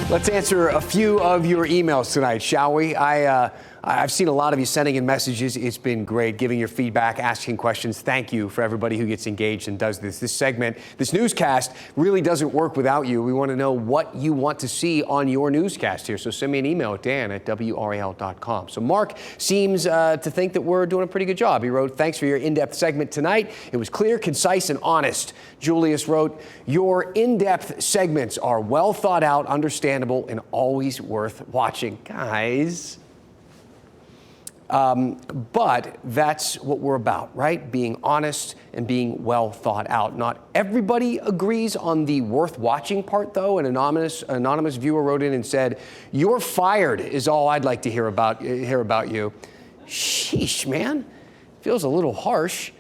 Let's answer a few of your emails tonight, shall we? I've seen a lot of you sending in messages. It's been great, giving your feedback, asking questions. Thank you for everybody who gets engaged and does this. This segment, this newscast really doesn't work without you. We want to know what you want to see on your newscast here. So send me an email at dan@WRAL.com. So Mark seems to think that we're doing a pretty good job. He wrote, thanks for your in-depth segment tonight. It was clear, concise, and honest. Julius wrote, your in-depth segments are well thought out, understandable, and always worth watching. Guys. But that's what we're about, right? Being honest and being well thought out. Not everybody agrees on the worth watching part, though. An anonymous viewer wrote in and said, "You're fired is all I'd like to hear about you." Sheesh, man. Feels a little harsh.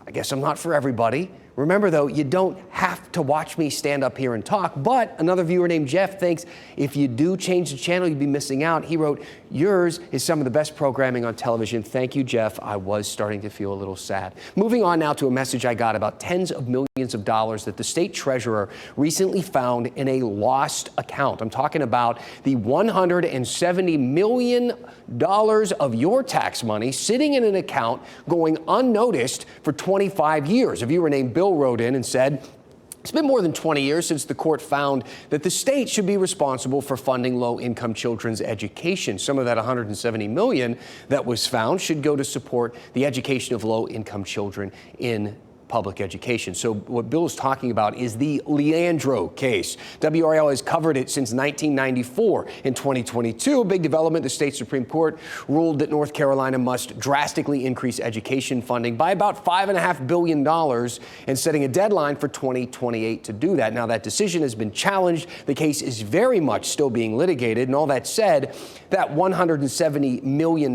I guess I'm not for everybody. Remember, though, you don't have to watch me stand up here and talk, but another viewer named Jeff thinks if you do change the channel, you'd be missing out. He wrote, yours is some of the best programming on television. Thank you, Jeff. I was starting to feel a little sad. Moving on now to a message I got about tens of millions of dollars that the state treasurer recently found in a lost account. I'm talking about the $170 million of your tax money sitting in an account going unnoticed for 25 years. A viewer named Bill wrote in and said, it's been more than 20 years since the court found that the state should be responsible for funding low-income children's education. Some of that $170 million that was found should go to support the education of low-income children in public education. So what Bill is talking about is the Leandro case. WRAL has covered it since 1994. In 2022, a big development, the state Supreme Court ruled that North Carolina must drastically increase education funding by about $5.5 billion and setting a deadline for 2028 to do that. Now, that decision has been challenged. The case is very much still being litigated. And all that said, that $170 million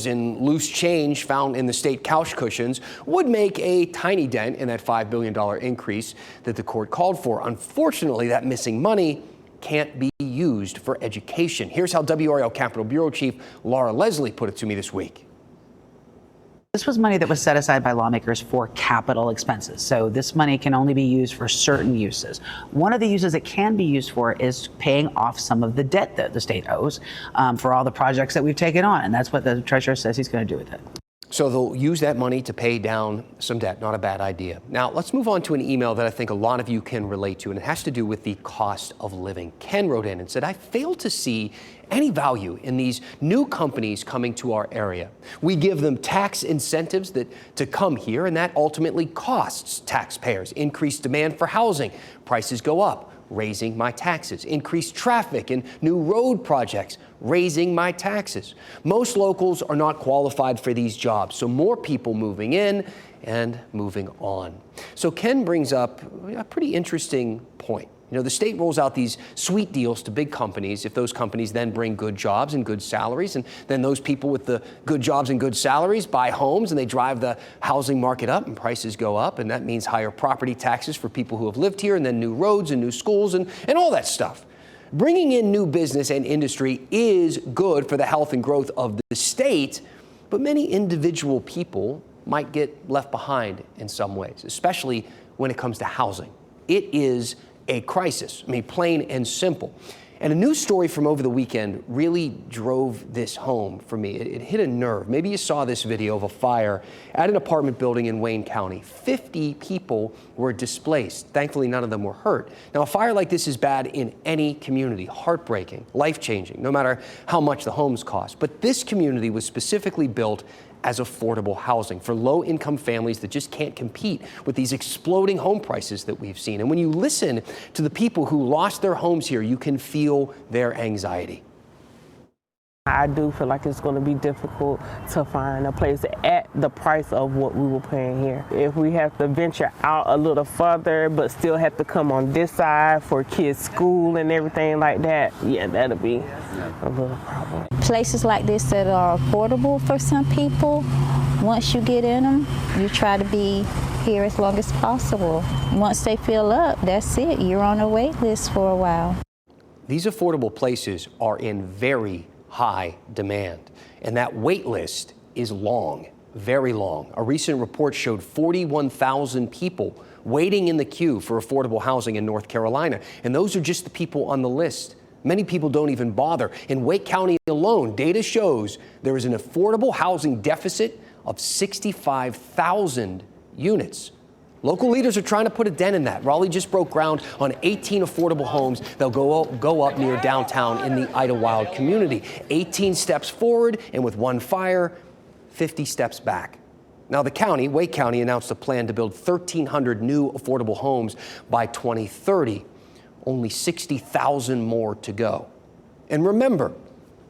in loose change found in the state couch cushions would make a tiny dent in that $5 billion increase that the court called for. Unfortunately, that missing money can't be used for education. Here's how WRAL Capitol Bureau Chief Laura Leslie put it to me this week. This was money that was set aside by lawmakers for capital expenses. So this money can only be used for certain uses. One of the uses it can be used for is paying off some of the debt that the state owes for all the projects that we've taken on. And that's what the treasurer says he's going to do with it. So they'll use that money to pay down some debt. Not a bad idea. Now, let's move on to an email that I think a lot of you can relate to, and it has to do with the cost of living. Ken wrote in and said, I fail to see any value in these new companies coming to our area. We give them tax incentives to come here, and that ultimately costs taxpayers. Increased demand for housing. Prices go up. Raising my taxes. Increased traffic and new road projects, raising my taxes. Most locals are not qualified for these jobs, so more people moving in and moving on. So Ken brings up a pretty interesting point. You know, the state rolls out these sweet deals to big companies if those companies then bring good jobs and good salaries, and then those people with the good jobs and good salaries buy homes and they drive the housing market up and prices go up, and that means higher property taxes for people who have lived here, and then new roads and new schools and all that stuff. Bringing in new business and industry is good for the health and growth of the state, but many individual people might get left behind in some ways, especially when it comes to housing. It is a crisis. I mean, plain and simple. And a news story from over the weekend really drove this home for me. It hit a nerve. Maybe you saw this video of a fire at an apartment building in Wayne County. 50 people were displaced. Thankfully, none of them were hurt. Now, a fire like this is bad in any community. Heartbreaking, life-changing, no matter how much the homes cost. But this community was specifically built as affordable housing for low-income families that just can't compete with these exploding home prices that we've seen. And when you listen to the people who lost their homes here, you can feel their anxiety. I do feel like it's going to be difficult to find a place at the price of what we were paying here. If we have to venture out a little further, but still have to come on this side for kids' school and everything like that, yeah, that'll be a little problem. Places like this that are affordable for some people, once you get in them, you try to be here as long as possible. Once they fill up, that's it. You're on a wait list for a while. These affordable places are in very high demand, and that wait list is long, very long. A recent report showed 41,000 people waiting in the queue for affordable housing in North Carolina, and those are just the people on the list. Many people don't even bother. In Wake County alone, data shows there is an affordable housing deficit of 65,000 units. Local leaders are trying to put a dent in that. Raleigh just broke ground on 18 affordable homes. They'll go up near downtown in the Idlewild community. 18 steps forward, and with one fire, 50 steps back. Now, the county, Wake County, announced a plan to build 1,300 new affordable homes by 2030. Only 60,000 more to go. And remember,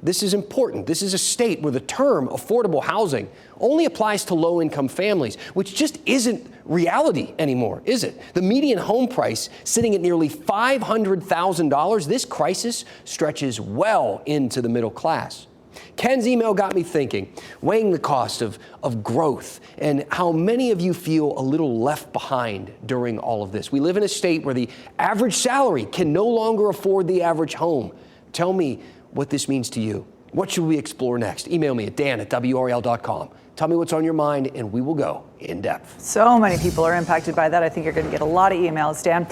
this is important. This is a state where the term affordable housing only applies to low-income families, which just isn't reality anymore, is it? The median home price sitting at nearly $500,000. This crisis stretches well into the middle class. Ken's email got me thinking, weighing the cost of growth and how many of you feel a little left behind during all of this. We live in a state where the average salary can no longer afford the average home. Tell me what this means to you. What should we explore next? Email me at dan@WRAL.com. Tell me what's on your mind, and we will go in depth. So many people are impacted by that. I think you're going to get a lot of emails, Dan.